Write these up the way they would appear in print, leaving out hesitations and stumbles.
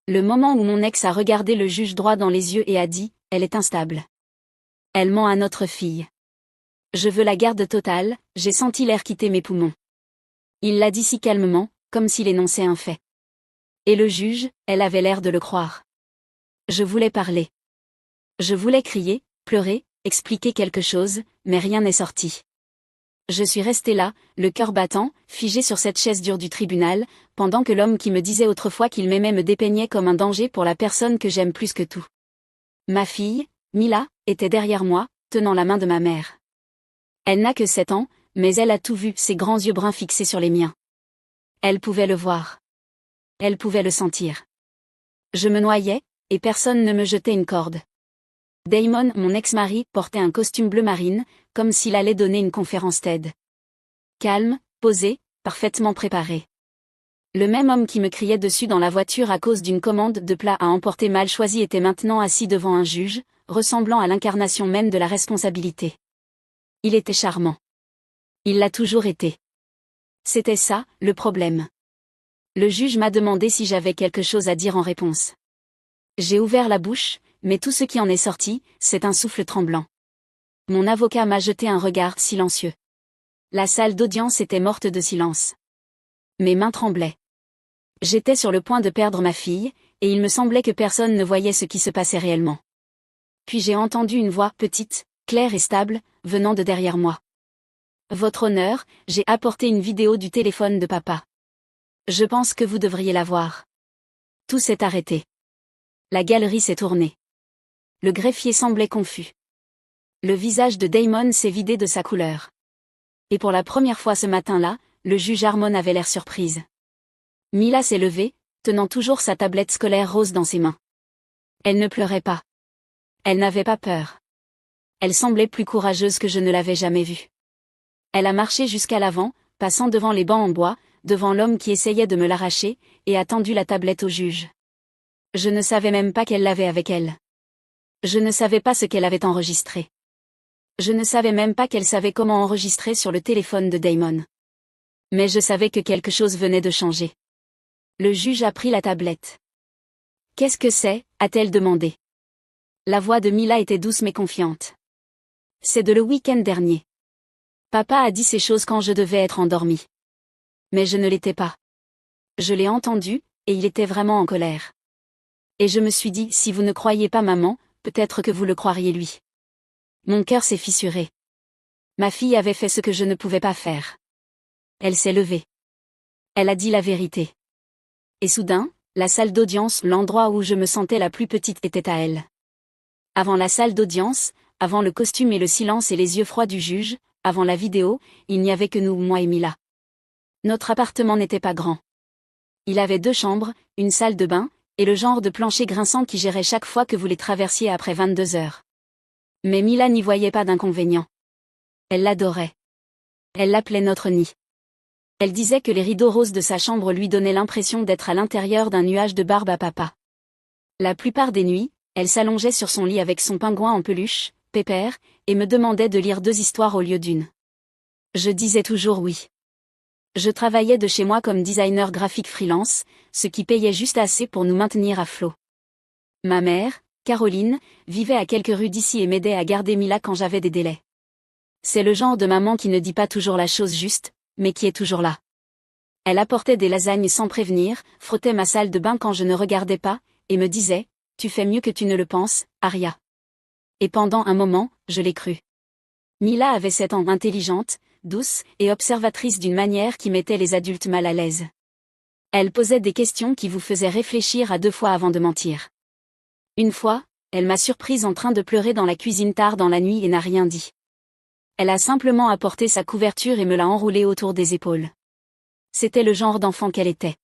Le moment où mon ex a regardé le juge droit dans les yeux et a dit « Elle est instable. Elle ment à notre fille. Je veux la garde totale », j'ai senti l'air quitter mes poumons. Il l'a dit si calmement, comme s'il énonçait un fait. Et le juge, elle avait l'air de le croire. Je voulais parler. Je voulais crier, pleurer, expliquer quelque chose, mais rien n'est sorti. Je suis restée là, le cœur battant, figé sur cette chaise dure du tribunal, pendant que l'homme qui me disait autrefois qu'il m'aimait me dépeignait comme un danger pour la personne que j'aime plus que tout. Ma fille, Mila, était derrière moi, tenant la main de ma mère. Elle n'a que 7 ans, mais elle a tout vu, ses grands yeux bruns fixés sur les miens. Elle pouvait le voir. Elle pouvait le sentir. Je me noyais, et personne ne me jetait une corde. Damon, mon ex-mari, portait un costume bleu marine, comme s'il allait donner une conférence TED. Calme, posé, parfaitement préparé. Le même homme qui me criait dessus dans la voiture à cause d'une commande de plat à emporter mal choisi était maintenant assis devant un juge, ressemblant à l'incarnation même de la responsabilité. Il était charmant. Il l'a toujours été. C'était ça, le problème. Le juge m'a demandé si j'avais quelque chose à dire en réponse. J'ai ouvert la bouche, mais tout ce qui en est sorti, c'est un souffle tremblant. Mon avocat m'a jeté un regard silencieux. La salle d'audience était morte de silence. Mes mains tremblaient. J'étais sur le point de perdre ma fille, et il me semblait que personne ne voyait ce qui se passait réellement. Puis j'ai entendu une voix petite, claire et stable, venant de derrière moi. Votre honneur, j'ai apporté une vidéo du téléphone de papa. Je pense que vous devriez la voir. Tout s'est arrêté. La galerie s'est tournée. Le greffier semblait confus. Le visage de Damon s'est vidé de sa couleur. Et pour la première fois ce matin-là, le juge Harmon avait l'air surprise. Mila s'est levée, tenant toujours sa tablette scolaire rose dans ses mains. Elle ne pleurait pas. Elle n'avait pas peur. Elle semblait plus courageuse que je ne l'avais jamais vue. Elle a marché jusqu'à l'avant, passant devant les bancs en bois, devant l'homme qui essayait de me l'arracher, et a tendu la tablette au juge. Je ne savais même pas qu'elle l'avait avec elle. Je ne savais pas ce qu'elle avait enregistré. Je ne savais même pas qu'elle savait comment enregistrer sur le téléphone de Damon. Mais je savais que quelque chose venait de changer. Le juge a pris la tablette. « Qu'est-ce que c'est ?» a-t-elle demandé. La voix de Mila était douce mais confiante. « C'est de le week-end dernier. Papa a dit ces choses quand je devais être endormie. Mais je ne l'étais pas. Je l'ai entendu, et il était vraiment en colère. Et je me suis dit, si vous ne croyez pas maman, peut-être que vous le croiriez lui. Mon cœur s'est fissuré. Ma fille avait fait ce que je ne pouvais pas faire. Elle s'est levée. Elle a dit la vérité. Et soudain, la salle d'audience, l'endroit où je me sentais la plus petite, était à elle. Avant la salle d'audience, avant le costume et le silence et les yeux froids du juge, avant la vidéo, il n'y avait que nous, moi et Mila. Notre appartement n'était pas grand. Il avait 2 chambres, une salle de bain, et le genre de plancher grinçant qui gérait chaque fois que vous les traversiez après 22 heures. Mais Mila n'y voyait pas d'inconvénient. Elle l'adorait. Elle l'appelait notre nid. Elle disait que les rideaux roses de sa chambre lui donnaient l'impression d'être à l'intérieur d'un nuage de barbe à papa. La plupart des nuits, elle s'allongeait sur son lit avec son pingouin en peluche, Pépère, et me demandait de lire 2 histoires au lieu d'une. Je disais toujours oui. Je travaillais de chez moi comme designer graphique freelance, ce qui payait juste assez pour nous maintenir à flot. Ma mère, Caroline, vivait à quelques rues d'ici et m'aidait à garder Mila quand j'avais des délais. C'est le genre de maman qui ne dit pas toujours la chose juste, mais qui est toujours là. Elle apportait des lasagnes sans prévenir, frottait ma salle de bain quand je ne regardais pas, et me disait « Tu fais mieux que tu ne le penses, Aria ». Et pendant un moment, je l'ai cru. Mila avait 7 ans, intelligente, douce et observatrice d'une manière qui mettait les adultes mal à l'aise. Elle posait des questions qui vous faisaient réfléchir à 2 fois avant de mentir. Une fois, elle m'a surprise en train de pleurer dans la cuisine tard dans la nuit et n'a rien dit. Elle a simplement apporté sa couverture et me l'a enroulée autour des épaules. C'était le genre d'enfant qu'elle était.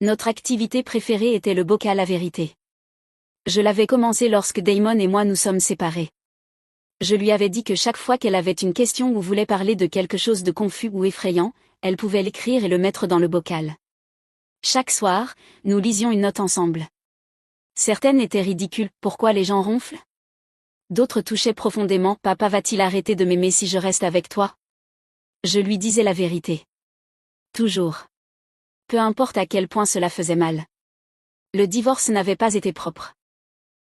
Notre activité préférée était le bocal à vérité. Je l'avais commencé lorsque Damon et moi nous sommes séparés. Je lui avais dit que chaque fois qu'elle avait une question ou voulait parler de quelque chose de confus ou effrayant, elle pouvait l'écrire et le mettre dans le bocal. Chaque soir, nous lisions une note ensemble. Certaines étaient ridicules, pourquoi les gens ronflent ? D'autres touchaient profondément, papa va-t-il arrêter de m'aimer si je reste avec toi ? Je lui disais la vérité. Toujours. Peu importe à quel point cela faisait mal. Le divorce n'avait pas été propre.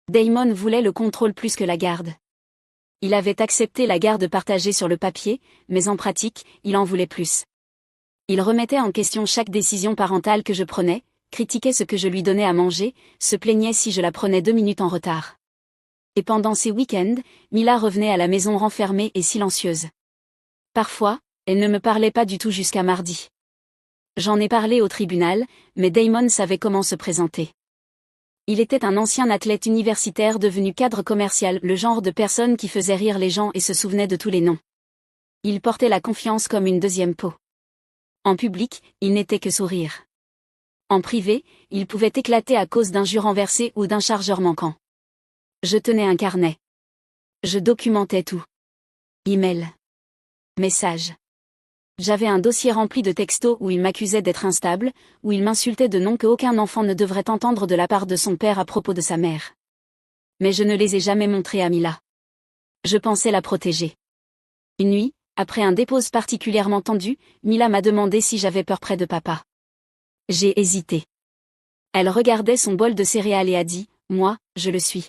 Damon voulait le contrôle plus que la garde. Il avait accepté la garde partagée sur le papier, mais en pratique, il en voulait plus. Il remettait en question chaque décision parentale que je prenais, critiquait ce que je lui donnais à manger, se plaignait si je la prenais 2 minutes en retard. Et pendant ces week-ends, Mila revenait à la maison renfermée et silencieuse. Parfois, elle ne me parlait pas du tout jusqu'à mardi. J'en ai parlé au tribunal, mais Damon savait comment se présenter. Il était un ancien athlète universitaire devenu cadre commercial, le genre de personne qui faisait rire les gens et se souvenait de tous les noms. Il portait la confiance comme une deuxième peau. En public, il n'était que sourire. En privé, il pouvait éclater à cause d'un jus renversé ou d'un chargeur manquant. Je tenais un carnet. Je documentais tout. Email. Messages. J'avais un dossier rempli de textos où il m'accusait d'être instable, où il m'insultait de noms qu'aucun enfant ne devrait entendre de la part de son père à propos de sa mère. Mais je ne les ai jamais montrés à Mila. Je pensais la protéger. Une nuit, après un dépose particulièrement tendu, Mila m'a demandé si j'avais peur près de papa. J'ai hésité. Elle regardait son bol de céréales et a dit, « Moi, je le suis. »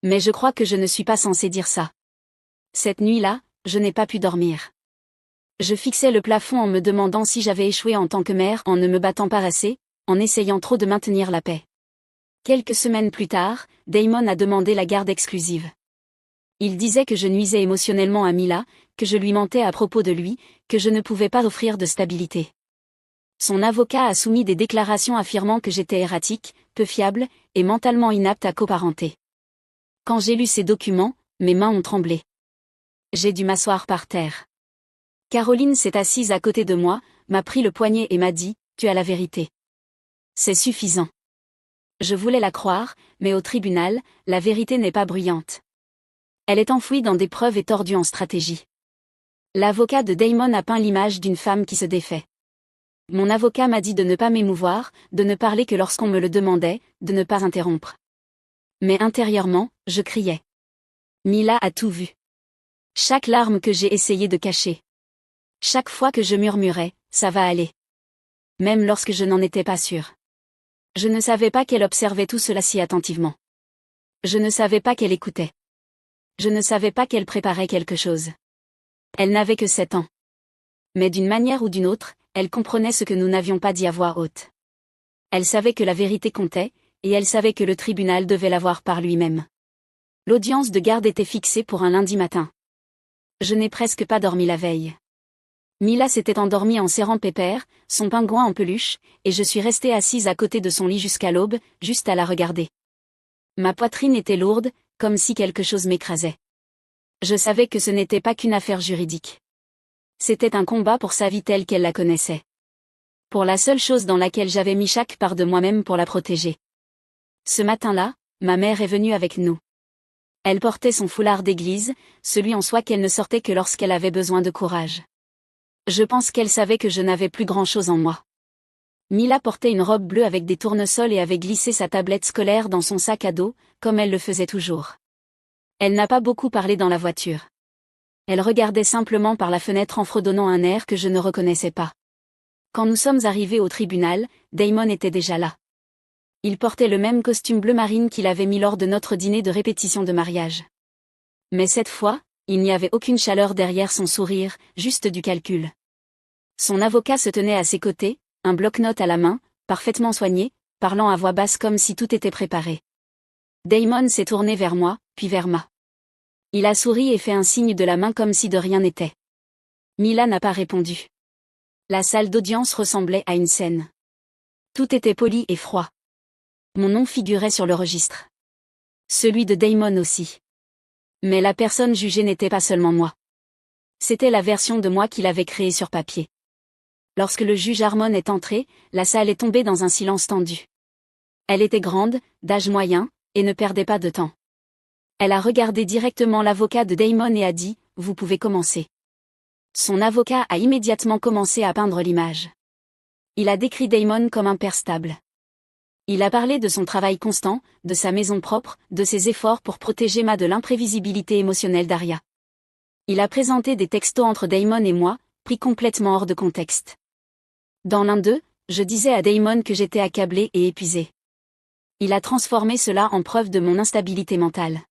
Mais je crois que je ne suis pas censée dire ça. Cette nuit-là, je n'ai pas pu dormir. Je fixais le plafond en me demandant si j'avais échoué en tant que mère, en ne me battant pas assez, en essayant trop de maintenir la paix. Quelques semaines plus tard, Damon a demandé la garde exclusive. Il disait que je nuisais émotionnellement à Mila, que je lui mentais à propos de lui, que je ne pouvais pas offrir de stabilité. Son avocat a soumis des déclarations affirmant que j'étais erratique, peu fiable, et mentalement inapte à coparenter. Quand j'ai lu ces documents, mes mains ont tremblé. J'ai dû m'asseoir par terre. Caroline s'est assise à côté de moi, m'a pris le poignet et m'a dit, « Tu as la vérité. » C'est suffisant. Je voulais la croire, mais au tribunal, la vérité n'est pas bruyante. Elle est enfouie dans des preuves et tordue en stratégie. L'avocat de Damon a peint l'image d'une femme qui se défait. Mon avocat m'a dit de ne pas m'émouvoir, de ne parler que lorsqu'on me le demandait, de ne pas interrompre. Mais intérieurement, je criais. Mila a tout vu. Chaque larme que j'ai essayé de cacher. Chaque fois que je murmurais, ça va aller. Même lorsque je n'en étais pas sûre. Je ne savais pas qu'elle observait tout cela si attentivement. Je ne savais pas qu'elle écoutait. Je ne savais pas qu'elle préparait quelque chose. Elle n'avait que 7 ans. Mais d'une manière ou d'une autre, elle comprenait ce que nous n'avions pas dit à voix haute. Elle savait que la vérité comptait, et elle savait que le tribunal devait la voir par lui-même. L'audience de garde était fixée pour un lundi matin. Je n'ai presque pas dormi la veille. Mila s'était endormie en serrant Pépère, son pingouin en peluche, et je suis restée assise à côté de son lit jusqu'à l'aube, juste à la regarder. Ma poitrine était lourde, comme si quelque chose m'écrasait. Je savais que ce n'était pas qu'une affaire juridique. C'était un combat pour sa vie telle qu'elle la connaissait. Pour la seule chose dans laquelle j'avais mis chaque part de moi-même pour la protéger. Ce matin-là, ma mère est venue avec nous. Elle portait son foulard d'église, celui en soie qu'elle ne sortait que lorsqu'elle avait besoin de courage. Je pense qu'elle savait que je n'avais plus grand-chose en moi. Mila portait une robe bleue avec des tournesols et avait glissé sa tablette scolaire dans son sac à dos, comme elle le faisait toujours. Elle n'a pas beaucoup parlé dans la voiture. Elle regardait simplement par la fenêtre en fredonnant un air que je ne reconnaissais pas. Quand nous sommes arrivés au tribunal, Damon était déjà là. Il portait le même costume bleu marine qu'il avait mis lors de notre dîner de répétition de mariage. Mais cette fois, il n'y avait aucune chaleur derrière son sourire, juste du calcul. Son avocat se tenait à ses côtés, un bloc-notes à la main, parfaitement soigné, parlant à voix basse comme si tout était préparé. Damon s'est tourné vers moi, puis vers Ma. Il a souri et fait un signe de la main comme si de rien n'était. Mila n'a pas répondu. La salle d'audience ressemblait à une scène. Tout était poli et froid. Mon nom figurait sur le registre. Celui de Damon aussi. Mais la personne jugée n'était pas seulement moi. C'était la version de moi qu'il avait créée sur papier. Lorsque le juge Harmon est entré, la salle est tombée dans un silence tendu. Elle était grande, d'âge moyen, et ne perdait pas de temps. Elle a regardé directement l'avocat de Damon et a dit, « Vous pouvez commencer. » Son avocat a immédiatement commencé à peindre l'image. Il a décrit Damon comme un père stable. Il a parlé de son travail constant, de sa maison propre, de ses efforts pour protéger Ma de l'imprévisibilité émotionnelle d'Aria. Il a présenté des textos entre Damon et moi, pris complètement hors de contexte. Dans l'un d'eux, je disais à Damon que j'étais accablée et épuisée. Il a transformé cela en preuve de mon instabilité mentale.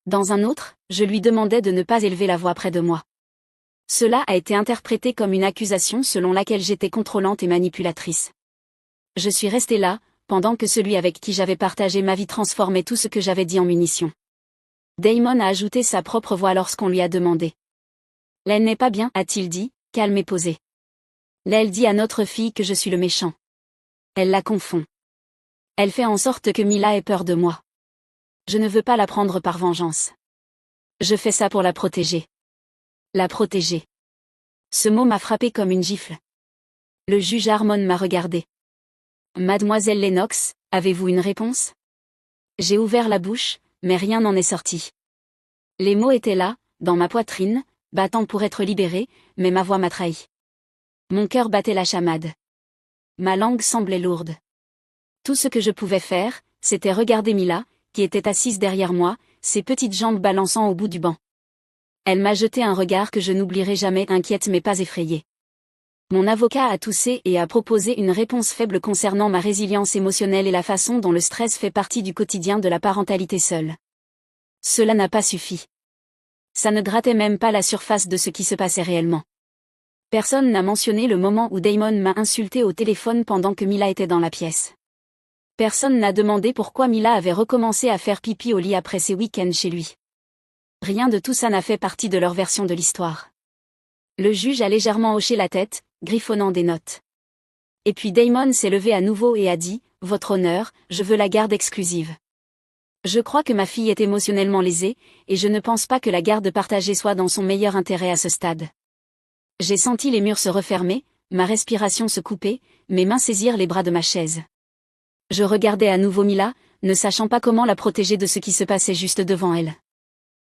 Dans un autre, je lui demandais de ne pas élever la voix près de moi. Cela a été interprété comme une accusation selon laquelle j'étais contrôlante et manipulatrice. Je suis restée là, pendant que celui avec qui j'avais partagé ma vie transformait tout ce que j'avais dit en munitions. Damon a ajouté sa propre voix lorsqu'on lui a demandé. « Elle n'est pas bien, a-t-il dit, calme et posé. Elle dit à notre fille que je suis le méchant. Elle la confond. Elle fait en sorte que Mila ait peur de moi. Je ne veux pas la prendre par vengeance. Je fais ça pour la protéger. La protéger. » Ce mot m'a frappé comme une gifle. Le juge Harmon m'a regardé. « Mademoiselle Lennox, avez-vous une réponse ?» J'ai ouvert la bouche, mais rien n'en est sorti. Les mots étaient là, dans ma poitrine, battant pour être libérée, mais ma voix m'a trahi. Mon cœur battait la chamade. Ma langue semblait lourde. Tout ce que je pouvais faire, c'était regarder Mila, qui était assise derrière moi, ses petites jambes balançant au bout du banc. Elle m'a jeté un regard que je n'oublierai jamais, inquiète mais pas effrayée. Mon avocat a toussé et a proposé une réponse faible concernant ma résilience émotionnelle et la façon dont le stress fait partie du quotidien de la parentalité seule. Cela n'a pas suffi. Ça ne grattait même pas la surface de ce qui se passait réellement. Personne n'a mentionné le moment où Damon m'a insulté au téléphone pendant que Mila était dans la pièce. Personne n'a demandé pourquoi Mila avait recommencé à faire pipi au lit après ses week-ends chez lui. Rien de tout ça n'a fait partie de leur version de l'histoire. Le juge a légèrement hoché la tête, griffonnant des notes. Et puis Damon s'est levé à nouveau et a dit, « Votre honneur, je veux la garde exclusive. Je crois que ma fille est émotionnellement lésée, et je ne pense pas que la garde partagée soit dans son meilleur intérêt à ce stade. » J'ai senti les murs se refermer, ma respiration se couper, mes mains saisir les bras de ma chaise. Je regardais à nouveau Mila, ne sachant pas comment la protéger de ce qui se passait juste devant elle.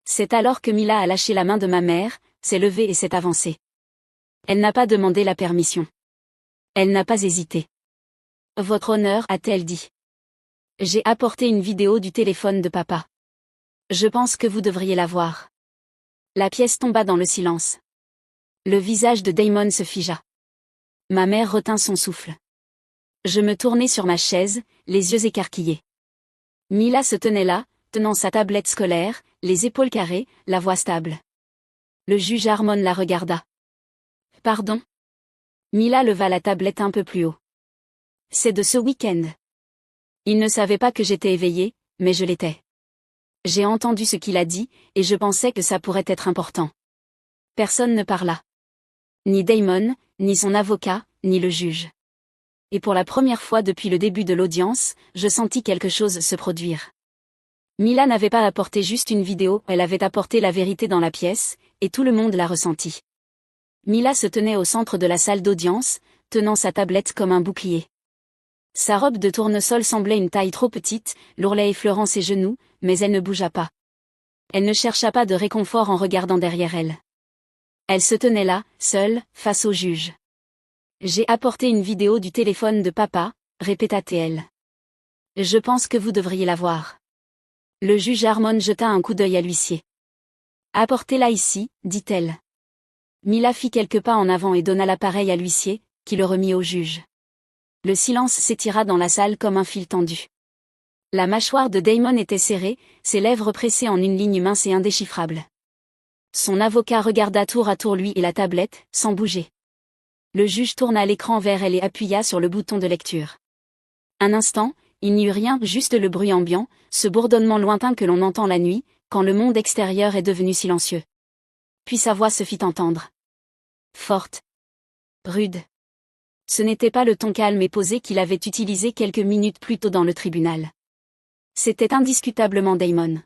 C'est alors que Mila a lâché la main de ma mère, s'est levée et s'est avancée. Elle n'a pas demandé la permission. Elle n'a pas hésité. « Votre honneur, a-t-elle dit. J'ai apporté une vidéo du téléphone de papa. Je pense que vous devriez la voir. » La pièce tomba dans le silence. Le visage de Damon se figea. Ma mère retint son souffle. Je me tournai sur ma chaise, les yeux écarquillés. Mila se tenait là, tenant sa tablette scolaire, les épaules carrées, la voix stable. Le juge Harmon la regarda. « Pardon ?» Mila leva la tablette un peu plus haut. « C'est de ce week-end. » Il ne savait pas que j'étais éveillée, mais je l'étais. J'ai entendu ce qu'il a dit, et je pensais que ça pourrait être important. Personne ne parla. Ni Damon, ni son avocat, ni le juge. Et pour la première fois depuis le début de l'audience, je sentis quelque chose se produire. Mila n'avait pas apporté juste une vidéo, elle avait apporté la vérité dans la pièce, et tout le monde l'a ressenti. Mila se tenait au centre de la salle d'audience, tenant sa tablette comme un bouclier. Sa robe de tournesol semblait une taille trop petite, l'ourlet effleurant ses genoux, mais elle ne bougea pas. Elle ne chercha pas de réconfort en regardant derrière elle. Elle se tenait là, seule, face au juge. « J'ai apporté une vidéo du téléphone de papa, » répéta-t-elle. « Je pense que vous devriez la voir. » Le juge Harmon jeta un coup d'œil à l'huissier. « Apportez-la ici, dit-elle. » Mila fit quelques pas en avant et donna l'appareil à l'huissier, qui le remit au juge. Le silence s'étira dans la salle comme un fil tendu. La mâchoire de Damon était serrée, ses lèvres pressées en une ligne mince et indéchiffrable. Son avocat regarda tour à tour lui et la tablette, sans bouger. Le juge tourna l'écran vers elle et appuya sur le bouton de lecture. Un instant, il n'y eut rien, juste le bruit ambiant, ce bourdonnement lointain que l'on entend la nuit, quand le monde extérieur est devenu silencieux. Puis sa voix se fit entendre. Forte. Rude. Ce n'était pas le ton calme et posé qu'il avait utilisé quelques minutes plus tôt dans le tribunal. C'était indiscutablement Damon.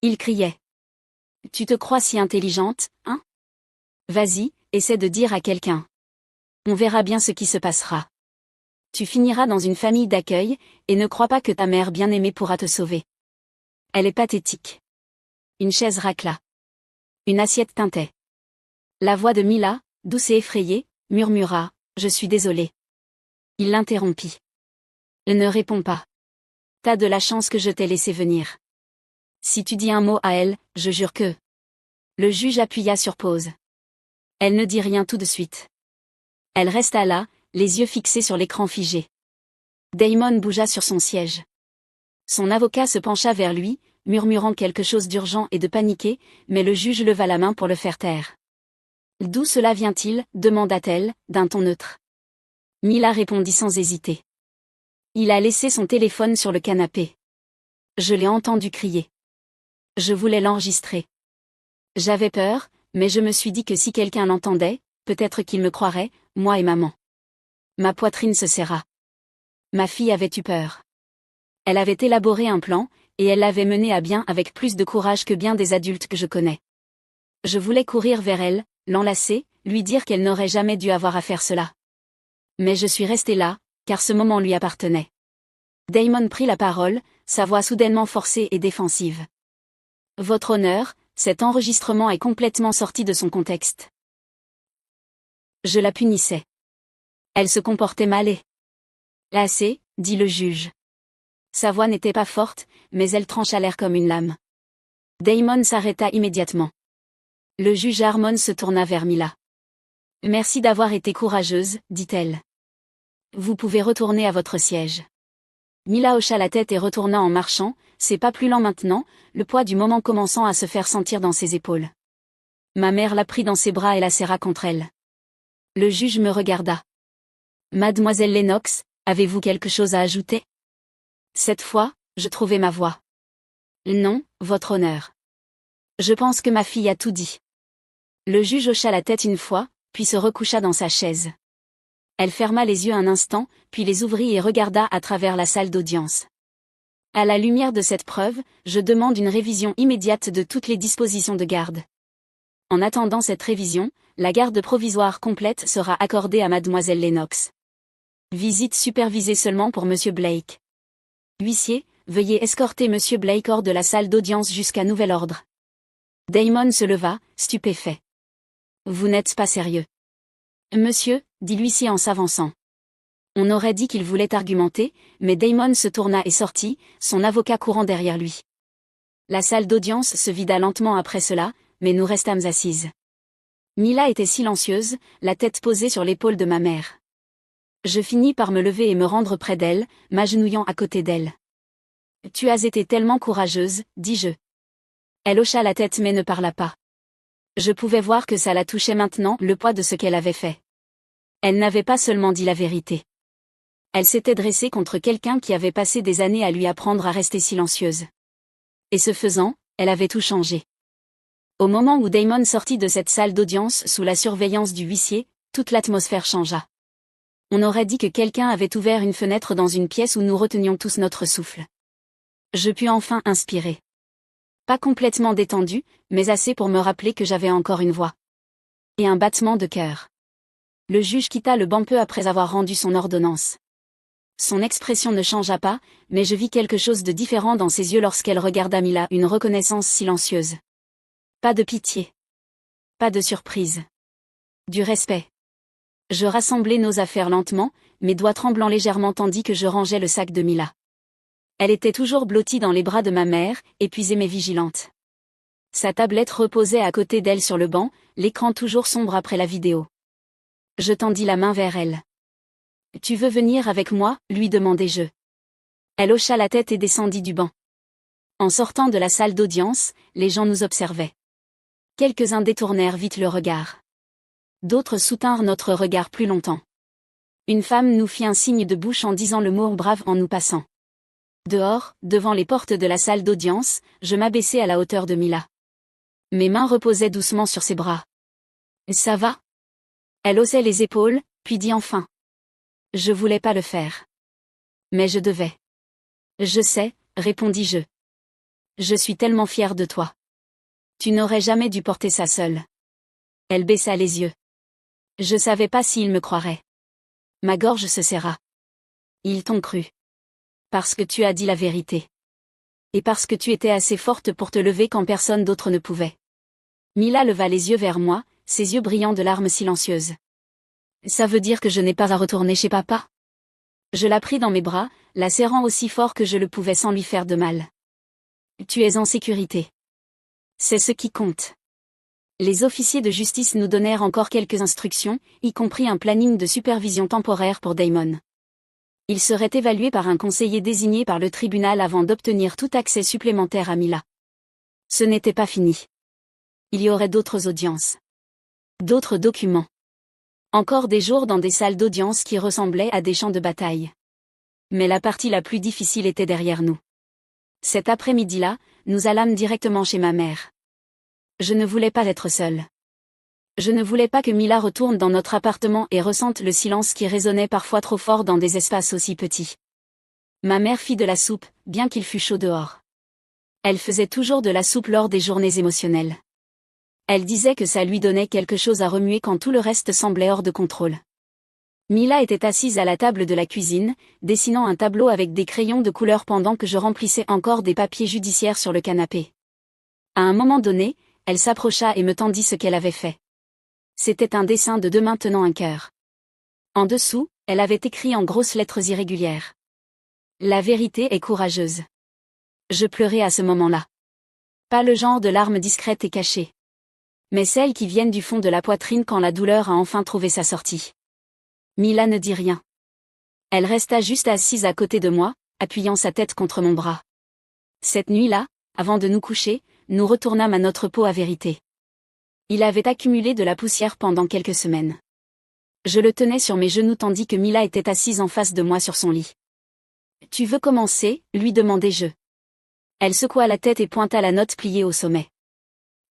Il criait. « Tu te crois si intelligente, hein? Vas-y, essaie de dire à quelqu'un. On verra bien ce qui se passera. Tu finiras dans une famille d'accueil, et ne crois pas que ta mère bien-aimée pourra te sauver. Elle est pathétique. » Une chaise racla. Une assiette tintait. La voix de Mila, douce et effrayée, murmura « Je suis désolée. » Il l'interrompit. « Ne réponds pas. T'as de la chance que je t'ai laissé venir. Si tu dis un mot à elle, je jure que... » Le juge appuya sur pause. Elle ne dit rien tout de suite. Elle resta là, les yeux fixés sur l'écran figé. Damon bougea sur son siège. Son avocat se pencha vers lui, murmurant quelque chose d'urgent et de paniqué, mais le juge leva la main pour le faire taire. « D'où cela vient-il » demanda-t-elle, d'un ton neutre. Mila répondit sans hésiter. « Il a laissé son téléphone sur le canapé. Je l'ai entendu crier. Je voulais l'enregistrer. J'avais peur, mais je me suis dit que si quelqu'un l'entendait, peut-être qu'il me croirait, moi et maman. » Ma poitrine se serra. Ma fille avait eu peur. Elle avait élaboré un plan, et elle l'avait mené à bien avec plus de courage que bien des adultes que je connais. Je voulais courir vers elle, l'enlacer, lui dire qu'elle n'aurait jamais dû avoir à faire cela. Mais je suis restée là, car ce moment lui appartenait. Damon prit la parole, sa voix soudainement forcée et défensive. « Votre honneur, cet enregistrement est complètement sorti de son contexte. » Je la punissais. Elle se comportait mal et... « Assez, » dit le juge. Sa voix n'était pas forte, mais elle trancha l'air comme une lame. Damon s'arrêta immédiatement. Le juge Harmon se tourna vers Mila. « Merci d'avoir été courageuse, dit-elle. Vous pouvez retourner à votre siège. » Mila hocha la tête et retourna en marchant, c'est pas plus lent maintenant, le poids du moment commençant à se faire sentir dans ses épaules. Ma mère la prit dans ses bras et la serra contre elle. Le juge me regarda. « Mademoiselle Lennox, avez-vous quelque chose à ajouter ?» Cette fois, je trouvai ma voix. « Non, votre honneur. Je pense que ma fille a tout dit. » Le juge hocha la tête une fois, puis se recoucha dans sa chaise. Elle ferma les yeux un instant, puis les ouvrit et regarda à travers la salle d'audience. À la lumière de cette preuve, je demande une révision immédiate de toutes les dispositions de garde. En attendant cette révision, la garde provisoire complète sera accordée à mademoiselle Lennox. Visite supervisée seulement pour monsieur Blake. Huissier, veuillez escorter monsieur Blake hors de la salle d'audience jusqu'à nouvel ordre. Damon se leva, stupéfait. Vous n'êtes pas sérieux. Monsieur, dit l'huissier en s'avançant. On aurait dit qu'il voulait argumenter, mais Damon se tourna et sortit, son avocat courant derrière lui. La salle d'audience se vida lentement après cela, mais nous restâmes assises. Mila était silencieuse, la tête posée sur l'épaule de ma mère. Je finis par me lever et me rendre près d'elle, m'agenouillant à côté d'elle. « Tu as été tellement courageuse, dis-je. » Elle hocha la tête mais ne parla pas. Je pouvais voir que ça la touchait maintenant, le poids de ce qu'elle avait fait. Elle n'avait pas seulement dit la vérité. Elle s'était dressée contre quelqu'un qui avait passé des années à lui apprendre à rester silencieuse. Et ce faisant, elle avait tout changé. Au moment où Damon sortit de cette salle d'audience sous la surveillance du huissier, toute l'atmosphère changea. On aurait dit que quelqu'un avait ouvert une fenêtre dans une pièce où nous retenions tous notre souffle. Je pus enfin inspirer. Pas complètement détendu, mais assez pour me rappeler que j'avais encore une voix. Et un battement de cœur. Le juge quitta le banc peu après avoir rendu son ordonnance. Son expression ne changea pas, mais je vis quelque chose de différent dans ses yeux lorsqu'elle regarda Mila, une reconnaissance silencieuse. Pas de pitié. Pas de surprise. Du respect. Je rassemblai nos affaires lentement, mes doigts tremblant légèrement tandis que je rangeais le sac de Mila. Elle était toujours blottie dans les bras de ma mère, épuisée mais vigilante. Sa tablette reposait à côté d'elle sur le banc, l'écran toujours sombre après la vidéo. Je tendis la main vers elle. « Tu veux venir avec moi ?» lui demandai-je. Elle hocha la tête et descendit du banc. En sortant de la salle d'audience, les gens nous observaient. Quelques-uns détournèrent vite le regard. D'autres soutinrent notre regard plus longtemps. Une femme nous fit un signe de bouche en disant le mot brave en nous passant. Dehors, devant les portes de la salle d'audience, je m'abaissai à la hauteur de Mila. Mes mains reposaient doucement sur ses bras. « Ça va ?» Elle haussait les épaules, puis dit enfin. « Je voulais pas le faire. Mais je devais. »« Je sais, » répondis-je. « Je suis tellement fière de toi. Tu n'aurais jamais dû porter ça seule. » Elle baissa les yeux. Je savais pas s'il me croirait. Ma gorge se serra. Ils t'ont cru. Parce que tu as dit la vérité. Et parce que tu étais assez forte pour te lever quand personne d'autre ne pouvait. Mila leva les yeux vers moi, ses yeux brillants de larmes silencieuses. Ça veut dire que je n'ai pas à retourner chez papa? Je la pris dans mes bras, la serrant aussi fort que je le pouvais sans lui faire de mal. Tu es en sécurité. C'est ce qui compte. Les officiers de justice nous donnèrent encore quelques instructions, y compris un planning de supervision temporaire pour Damon. Il serait évalué par un conseiller désigné par le tribunal avant d'obtenir tout accès supplémentaire à Mila. Ce n'était pas fini. Il y aurait d'autres audiences. D'autres documents. Encore des jours dans des salles d'audience qui ressemblaient à des champs de bataille. Mais la partie la plus difficile était derrière nous. Cet après-midi-là, nous allâmes directement chez ma mère. Je ne voulais pas être seule. Je ne voulais pas que Mila retourne dans notre appartement et ressente le silence qui résonnait parfois trop fort dans des espaces aussi petits. Ma mère fit de la soupe, bien qu'il fût chaud dehors. Elle faisait toujours de la soupe lors des journées émotionnelles. Elle disait que ça lui donnait quelque chose à remuer quand tout le reste semblait hors de contrôle. Mila était assise à la table de la cuisine, dessinant un tableau avec des crayons de couleur pendant que je remplissais encore des papiers judiciaires sur le canapé. À un moment donné, elle s'approcha et me tendit ce qu'elle avait fait. C'était un dessin de deux mains tenant un cœur. En dessous, elle avait écrit en grosses lettres irrégulières. La vérité est courageuse. Je pleurais à ce moment-là. Pas le genre de larmes discrètes et cachées. Mais celles qui viennent du fond de la poitrine quand la douleur a enfin trouvé sa sortie. Mila ne dit rien. Elle resta juste assise à côté de moi, appuyant sa tête contre mon bras. Cette nuit-là, avant de nous coucher, nous retournâmes à notre pot à vérité. Il avait accumulé de la poussière pendant quelques semaines. Je le tenais sur mes genoux tandis que Mila était assise en face de moi sur son lit. « Tu veux commencer ?» lui demandai-je. Elle secoua la tête et pointa la note pliée au sommet.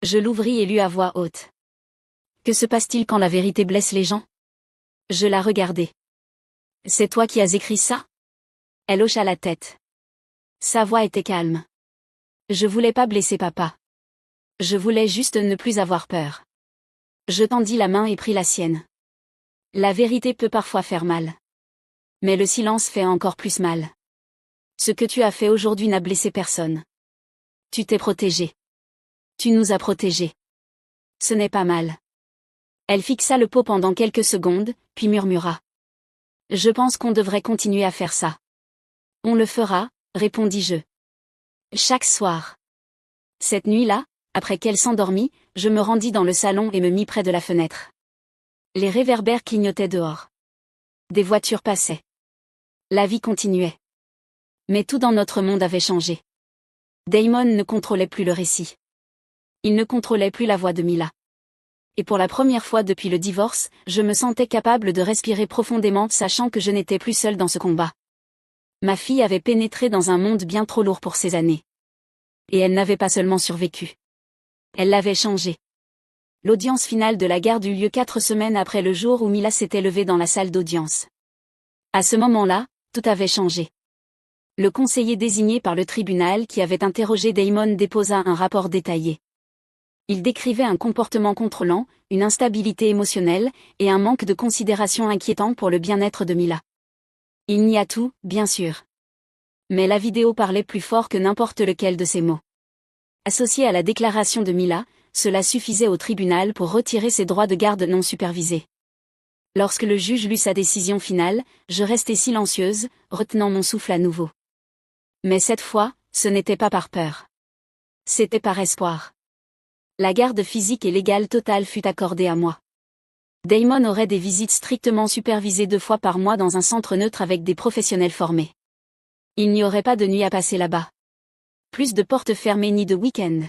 Je l'ouvris et lus à voix haute. « Que se passe-t-il quand la vérité blesse les gens ?» Je la regardai. « C'est toi qui as écrit ça ?» Elle hocha la tête. Sa voix était calme. Je voulais pas blesser papa. Je voulais juste ne plus avoir peur. Je tendis la main et pris la sienne. La vérité peut parfois faire mal. Mais le silence fait encore plus mal. Ce que tu as fait aujourd'hui n'a blessé personne. Tu t'es protégé. Tu nous as protégés. Ce n'est pas mal. Elle fixa le pot pendant quelques secondes, puis murmura. Je pense qu'on devrait continuer à faire ça. On le fera, répondis-je. Chaque soir. Cette nuit-là, après qu'elle s'endormit, je me rendis dans le salon et me mis près de la fenêtre. Les réverbères clignotaient dehors. Des voitures passaient. La vie continuait. Mais tout dans notre monde avait changé. Damon ne contrôlait plus le récit. Il ne contrôlait plus la voix de Mila. Et pour la première fois depuis le divorce, je me sentais capable de respirer profondément, sachant que je n'étais plus seule dans ce combat. Ma fille avait pénétré dans un monde bien trop lourd pour ses années. Et elle n'avait pas seulement survécu. Elle l'avait changé. L'audience finale de la garde eut lieu 4 semaines après le jour où Mila s'était levée dans la salle d'audience. À ce moment-là, tout avait changé. Le conseiller désigné par le tribunal qui avait interrogé Damon déposa un rapport détaillé. Il décrivait un comportement contrôlant, une instabilité émotionnelle, et un manque de considération inquiétant pour le bien-être de Mila. Il n'y a tout, bien sûr. Mais la vidéo parlait plus fort que n'importe lequel de ces mots. Associé à la déclaration de Mila, cela suffisait au tribunal pour retirer ses droits de garde non supervisés. Lorsque le juge lut sa décision finale, je restai silencieuse, retenant mon souffle à nouveau. Mais cette fois, ce n'était pas par peur. C'était par espoir. La garde physique et légale totale fut accordée à moi. Damon aurait des visites strictement supervisées 2 fois par mois dans un centre neutre avec des professionnels formés. Il n'y aurait pas de nuit à passer là-bas. Plus de portes fermées ni de week-end.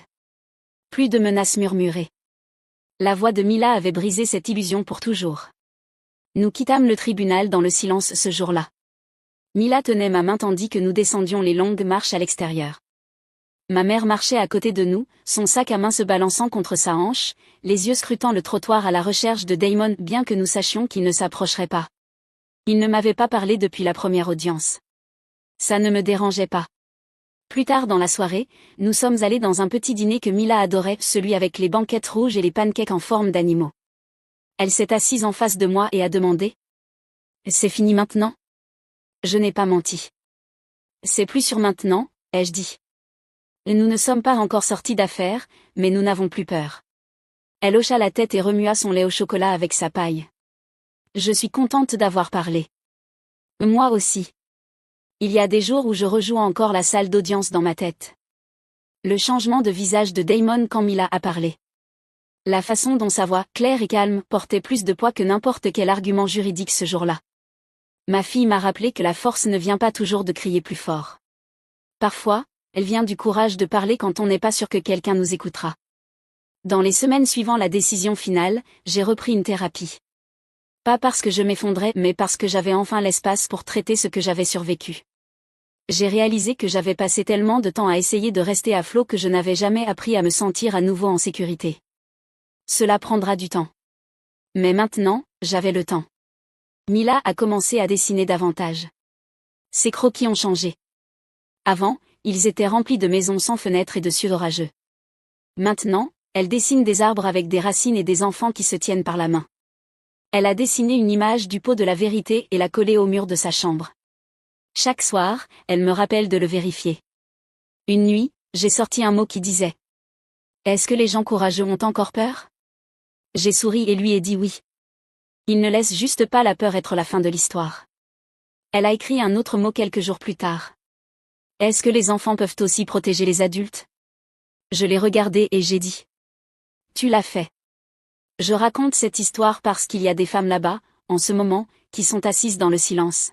Plus de menaces murmurées. La voix de Mila avait brisé cette illusion pour toujours. Nous quittâmes le tribunal dans le silence ce jour-là. Mila tenait ma main tandis que nous descendions les longues marches à l'extérieur. Ma mère marchait à côté de nous, son sac à main se balançant contre sa hanche, les yeux scrutant le trottoir à la recherche de Damon bien que nous sachions qu'il ne s'approcherait pas. Il ne m'avait pas parlé depuis la première audience. Ça ne me dérangeait pas. Plus tard dans la soirée, nous sommes allés dans un petit dîner que Mila adorait, celui avec les banquettes rouges et les pancakes en forme d'animaux. Elle s'est assise en face de moi et a demandé. « C'est fini maintenant ?» Je n'ai pas menti. « C'est plus sûr maintenant », ai-je dit. « Nous ne sommes pas encore sortis d'affaires, mais nous n'avons plus peur. » Elle hocha la tête et remua son lait au chocolat avec sa paille. « Je suis contente d'avoir parlé. » Moi aussi. Il y a des jours où je rejoue encore la salle d'audience dans ma tête. Le changement de visage de Damon quand Mila a parlé. La façon dont sa voix, claire et calme, portait plus de poids que n'importe quel argument juridique ce jour-là. Ma fille m'a rappelé que la force ne vient pas toujours de crier plus fort. Parfois, elle vient du courage de parler quand on n'est pas sûr que quelqu'un nous écoutera. Dans les semaines suivant la décision finale, j'ai repris une thérapie. Pas parce que je m'effondrais, mais parce que j'avais enfin l'espace pour traiter ce que j'avais survécu. J'ai réalisé que j'avais passé tellement de temps à essayer de rester à flot que je n'avais jamais appris à me sentir à nouveau en sécurité. Cela prendra du temps. Mais maintenant, j'avais le temps. Mila a commencé à dessiner davantage. Ses croquis ont changé. Avant, ils étaient remplis de maisons sans fenêtres et de cieux orageux. Maintenant, elle dessine des arbres avec des racines et des enfants qui se tiennent par la main. Elle a dessiné une image du pot de la vérité et l'a collée au mur de sa chambre. Chaque soir, elle me rappelle de le vérifier. Une nuit, j'ai sorti un mot qui disait « Est-ce que les gens courageux ont encore peur ?» J'ai souri et lui ai dit oui. Ils ne laissent juste pas la peur être la fin de l'histoire. Elle a écrit un autre mot quelques jours plus tard. « Est-ce que les enfants peuvent aussi protéger les adultes ?» Je l'ai regardé et j'ai dit « Tu l'as fait. » Je raconte cette histoire parce qu'il y a des femmes là-bas, en ce moment, qui sont assises dans le silence.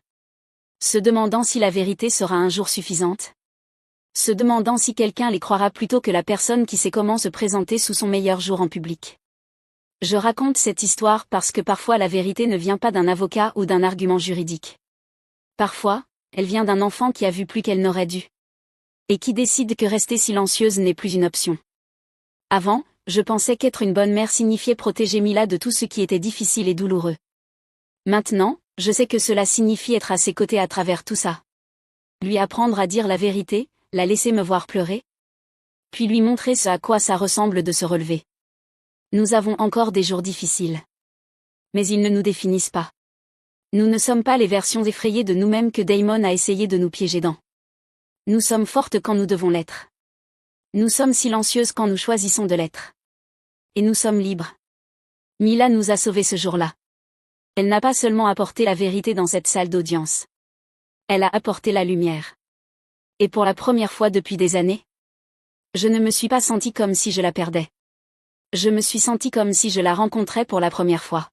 Se demandant si la vérité sera un jour suffisante. Se demandant si quelqu'un les croira plutôt que la personne qui sait comment se présenter sous son meilleur jour en public. Je raconte cette histoire parce que parfois la vérité ne vient pas d'un avocat ou d'un argument juridique. Parfois, elle vient d'un enfant qui a vu plus qu'elle n'aurait dû. Et qui décide que rester silencieuse n'est plus une option. Avant, je pensais qu'être une bonne mère signifiait protéger Mila de tout ce qui était difficile et douloureux. Maintenant, je sais que cela signifie être à ses côtés à travers tout ça. Lui apprendre à dire la vérité, la laisser me voir pleurer. Puis lui montrer ce à quoi ça ressemble de se relever. Nous avons encore des jours difficiles. Mais ils ne nous définissent pas. Nous ne sommes pas les versions effrayées de nous-mêmes que Damon a essayé de nous piéger dans. Nous sommes fortes quand nous devons l'être. Nous sommes silencieuses quand nous choisissons de l'être. Et nous sommes libres. Mila nous a sauvés ce jour-là. Elle n'a pas seulement apporté la vérité dans cette salle d'audience. Elle a apporté la lumière. Et pour la première fois depuis des années, je ne me suis pas sentie comme si je la perdais. Je me suis sentie comme si je la rencontrais pour la première fois.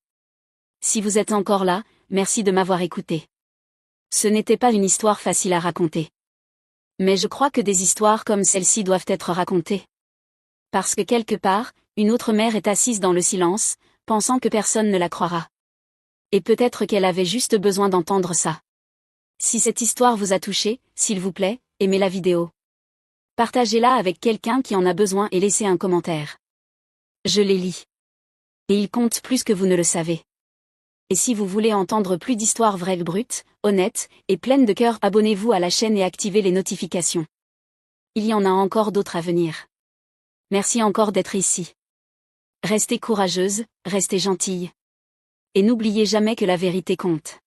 Si vous êtes encore là, merci de m'avoir écouté. Ce n'était pas une histoire facile à raconter. Mais je crois que des histoires comme celle-ci doivent être racontées. Parce que quelque part, une autre mère est assise dans le silence, pensant que personne ne la croira. Et peut-être qu'elle avait juste besoin d'entendre ça. Si cette histoire vous a touché, s'il vous plaît, aimez la vidéo. Partagez-la avec quelqu'un qui en a besoin et laissez un commentaire. Je les lis. Et ils comptent plus que vous ne le savez. Et si vous voulez entendre plus d'histoires vraies, brutes, honnêtes, et pleines de cœur, abonnez-vous à la chaîne et activez les notifications. Il y en a encore d'autres à venir. Merci encore d'être ici. Restez courageuse, restez gentille. Et n'oubliez jamais que la vérité compte.